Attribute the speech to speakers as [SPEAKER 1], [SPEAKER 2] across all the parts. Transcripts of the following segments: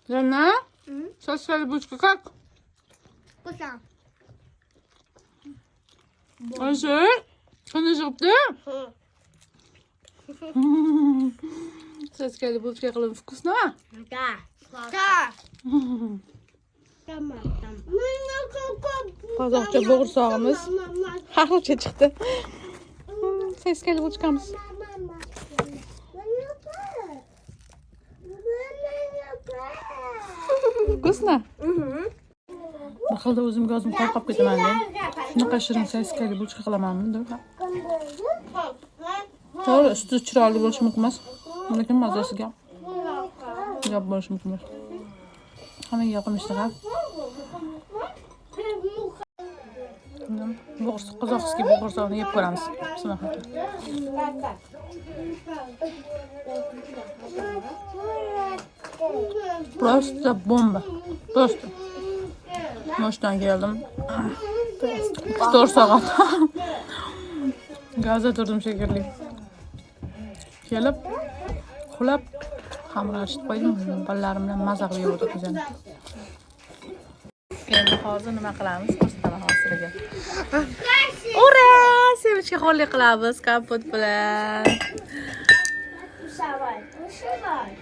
[SPEAKER 1] Жанна? Сосали булочка как?
[SPEAKER 2] Вкусно.
[SPEAKER 1] Озер? Qanday chiqibdi? Soskali булочка qilib вкусно?
[SPEAKER 2] Да. Да.
[SPEAKER 1] Qozoqcha bo'g'irsoqimiz har xilcha chiqdi. Soskali булочкamiz. Вкусно? Bir xilda o'zimga o'zim qo'rqib ketaman men. Shunaqa shirin soskali булочка qilamanmi deb. To'g'ri, usti chiroyli bo'lishi mumkin emas, lekin mazasiga gap bo'lishi mumkin emas. Hammaga yoqimli ha. Bo'g'irsoq, qozoqskiy bo'g'irsoqni yeb ko'ramiz. Shunaqa. Просто bomba. Просто. Moshdan keldim. 4 soat. Gazda turdim shekilli. Kelib, xulab, xamir archib qo'ydim. Bolalarim bilan maza qilib yeb o'tirdik yana. Endi hozir nima qilamiz? Ko'rsataman hozirga. Ura! Sevinchga xorlik qilamiz kompot bilan.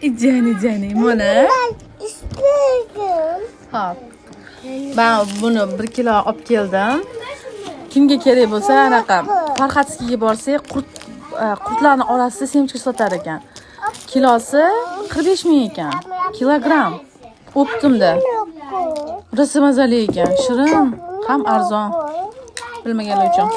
[SPEAKER 1] Ijani, mana. Hop. Ben bunu 1 kilo olib keldim. Kimga kerak bo'lsa, anaqa Farxatskiga borsak, qurtlarning orasida semchka sotar ekan. Kilosi 45 ming ekan. Kilogram. O'ptimda. Rosa mazali ekan, shirin, ham arzon. Bilmaganlar uchun.